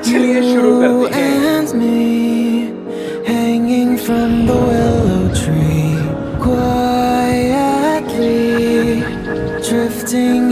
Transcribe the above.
चलिए शुरू करते हैं। and me, hanging from the willow tree, quietly drifting